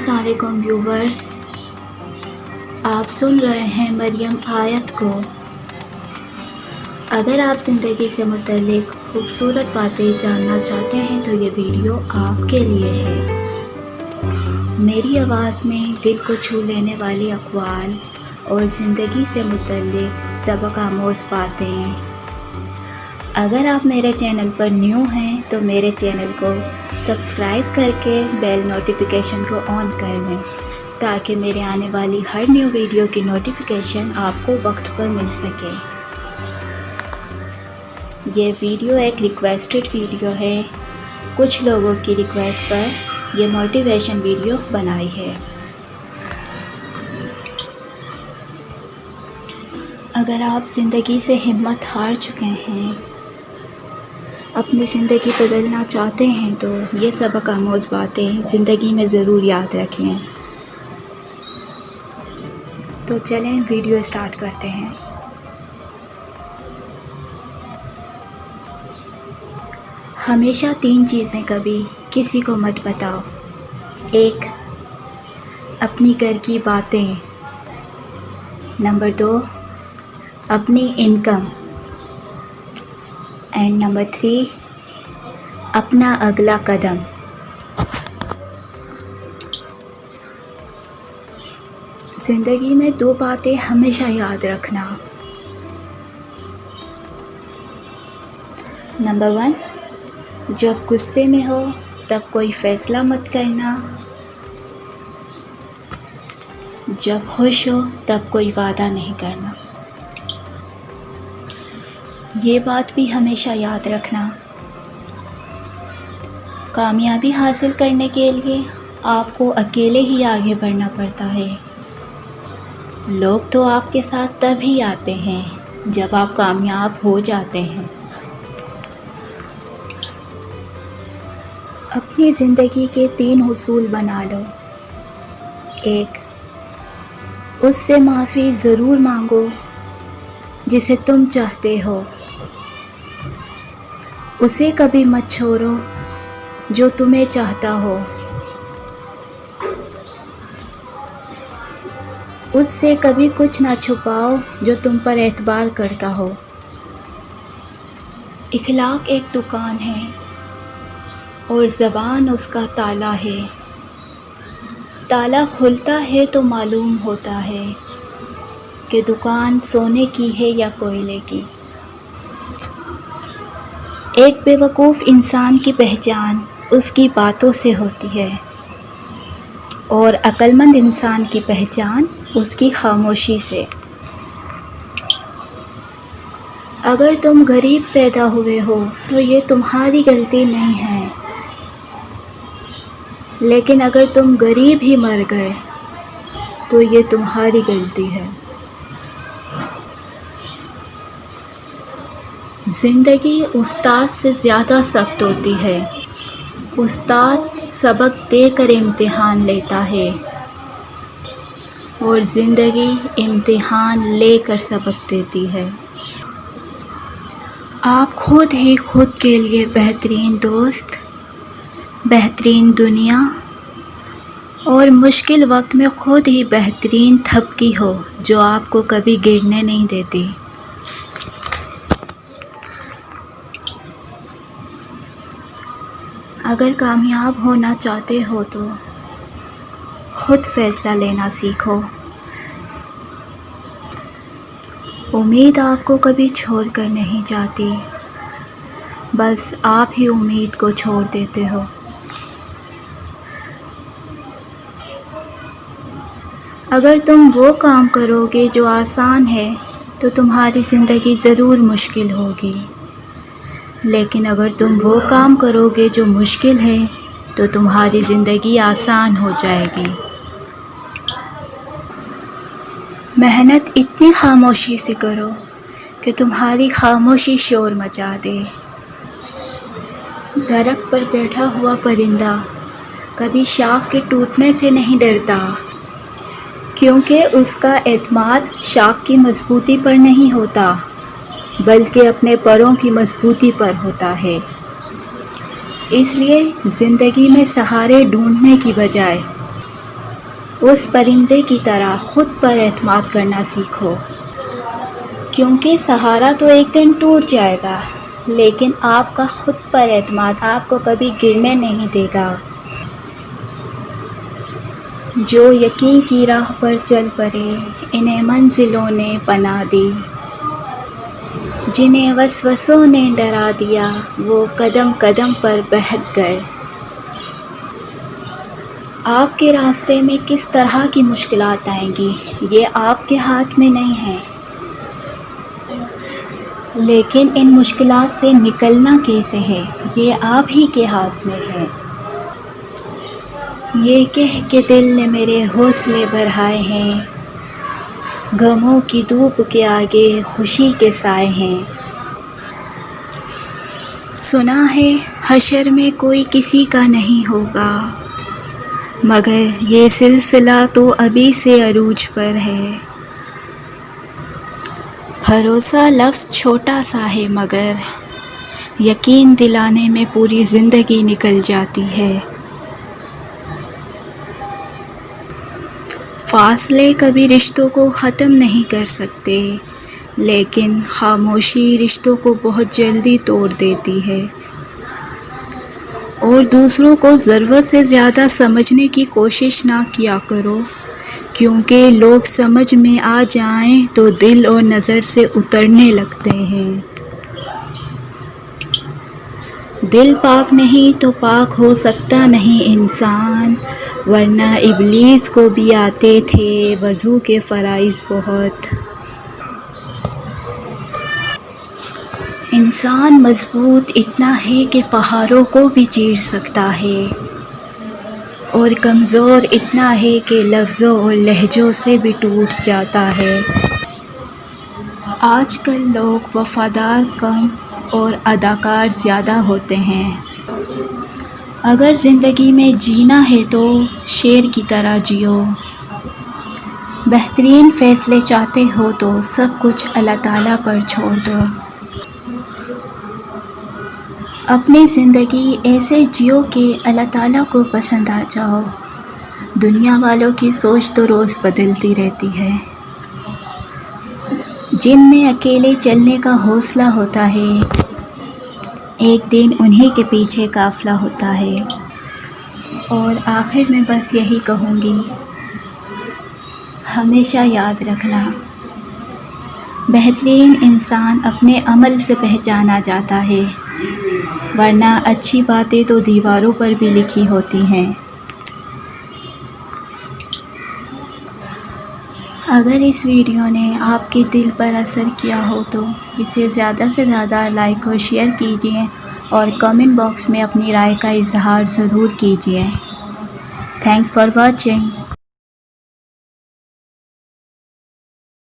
अस्सलाम वालेकुम व्यूवर्स, आप सुन रहे हैं मरियम आयत को। अगर आप ज़िंदगी से मुतल्लिक खूबसूरत बातें जानना चाहते हैं तो ये वीडियो आपके लिए है। मेरी आवाज़ में दिल को छू लेने वाली अक़वाल और ज़िंदगी से मुतल्लिक सबक आमोज़ बातें। अगर आप मेरे चैनल पर न्यू हैं तो मेरे चैनल को सब्सक्राइब करके बेल नोटिफिकेशन को ऑन कर लें ताकि मेरे आने वाली हर न्यू वीडियो की नोटिफिकेशन आपको वक्त पर मिल सके। ये वीडियो एक रिक्वेस्टेड वीडियो है। कुछ लोगों की रिक्वेस्ट पर यह मोटिवेशन वीडियो बनाई है। अगर आप ज़िंदगी से हिम्मत हार चुके हैं, अपनी ज़िंदगी बदलना चाहते हैं तो ये सबक आमोज़ बातें ज़िंदगी में ज़रूर याद रखें। तो चलें वीडियो स्टार्ट करते हैं। हमेशा 3 चीज़ें कभी किसी को मत बताओ। 1, अपनी घर की बातें। नंबर 2, अपनी इनकम। एंड नंबर 3, अपना अगला कदम। ज़िंदगी में 2 बातें हमेशा याद रखना। नंबर 1, जब गुस्से में हो तब कोई फ़ैसला मत करना। जब खुश हो तब कोई वादा नहीं करना। ये बात भी हमेशा याद रखना। कामयाबी हासिल करने के लिए आपको अकेले ही आगे बढ़ना पड़ता है। लोग तो आपके साथ तभी आते हैं जब आप कामयाब हो जाते हैं। अपनी ज़िंदगी के 3 उसूल बना लो। 1, उससे माफ़ी ज़रूर मांगो जिसे तुम चाहते हो। उसे कभी मत छोड़ो जो तुम्हें चाहता हो। उससे कभी कुछ ना छुपाओ जो तुम पर एतबार करता हो। इखलाक एक दुकान है और ज़बान उसका ताला है। ताला खुलता है तो मालूम होता है कि दुकान सोने की है या कोयले की। एक बेवकूफ़ इंसान की पहचान उसकी बातों से होती है और अक्लमंद इंसान की पहचान उसकी खामोशी से। अगर तुम गरीब पैदा हुए हो तो ये तुम्हारी गलती नहीं है, लेकिन अगर तुम गरीब ही मर गए तो ये तुम्हारी गलती है। ज़िंदगी उस्ताद से ज़्यादा सख्त होती है। उस्ताद सबक देकर इम्तिहान लेता है और ज़िंदगी इम्तिहान लेकर सबक देती है। आप खुद ही खुद के लिए बेहतरीन दोस्त, बेहतरीन दुनिया और मुश्किल वक्त में खुद ही बेहतरीन थपकी हो जो आपको कभी गिरने नहीं देती। अगर कामयाब होना चाहते हो तो खुद फ़ैसला लेना सीखो। उम्मीद आपको कभी छोड़ कर नहीं जाती, बस आप ही उम्मीद को छोड़ देते हो। अगर तुम वो काम करोगे जो आसान है तो तुम्हारी ज़िंदगी ज़रूर मुश्किल होगी, लेकिन अगर तुम वो काम करोगे जो मुश्किल है तो तुम्हारी ज़िंदगी आसान हो जाएगी। मेहनत इतनी खामोशी से करो कि तुम्हारी खामोशी शोर मचा दे। दरख्त पर बैठा हुआ परिंदा कभी शाख के टूटने से नहीं डरता, क्योंकि उसका एतमाद शाख की मजबूती पर नहीं होता बल्कि अपने परों की मजबूती पर होता है। इसलिए ज़िंदगी में सहारे ढूंढने की बजाय उस परिंदे की तरह खुद पर एतमाद करना सीखो, क्योंकि सहारा तो एक दिन टूट जाएगा, लेकिन आपका खुद पर एतमाद आपको कभी गिरने नहीं देगा। जो यकीन की राह पर चल पड़े, इन्हें मंजिलों ने पनाह दी। जिन्हें वसवसों ने डरा दिया, वो कदम कदम पर बहक गए। आपके रास्ते में किस तरह की मुश्किलात आएंगी, ये आपके हाथ में नहीं है, लेकिन इन मुश्किलात से निकलना कैसे है, ये आप ही के हाथ में है। ये कह के दिल ने मेरे हौसले बढ़ाए हैं, गमों की धूप के आगे खुशी के साए हैं। सुना है हशर में कोई किसी का नहीं होगा, मगर ये सिलसिला तो अभी से अरूज पर है। भरोसा लफ्ज़ छोटा सा है, मगर यकीन दिलाने में पूरी ज़िंदगी निकल जाती है। फासले कभी रिश्तों को ख़त्म नहीं कर सकते, लेकिन खामोशी रिश्तों को बहुत जल्दी तोड़ देती है। और दूसरों को ज़रूरत से ज़्यादा समझने की कोशिश ना किया करो, क्योंकि लोग समझ में आ जाएं तो दिल और नज़र से उतरने लगते हैं। दिल पाक नहीं तो पाक हो सकता नहीं इंसान, वरना इब्लीस को भी आते थे वज़ू के फ़राइज़ बहुत। इंसान मज़बूत इतना है कि पहाड़ों को भी चीर सकता है, और कमज़ोर इतना है कि लफ्ज़ों और लहजों से भी टूट जाता है। आजकल लोग वफ़ादार कम और अदाकार ज़्यादा होते हैं। अगर ज़िंदगी में जीना है तो शेर की तरह जियो। बेहतरीन फ़ैसले चाहते हो तो सब कुछ अल्लाह ताला पर छोड़ दो। अपनी ज़िंदगी ऐसे जियो कि अल्लाह ताला को पसंद आ जाओ। दुनिया वालों की सोच तो रोज़ बदलती रहती है। जिनमें अकेले चलने का हौसला होता है, एक दिन उन्हीं के पीछे काफ़िला होता है। और आखिर में बस यही कहूँगी, हमेशा याद रखना, बेहतरीन इंसान अपने अमल से पहचाना जाता है, वरना अच्छी बातें तो दीवारों पर भी लिखी होती हैं। अगर इस वीडियो ने आपके दिल पर असर किया हो तो इसे ज़्यादा से ज़्यादा लाइक और शेयर कीजिए, और कमेंट बॉक्स में अपनी राय का इजहार ज़रूर कीजिए। Thanks for watching.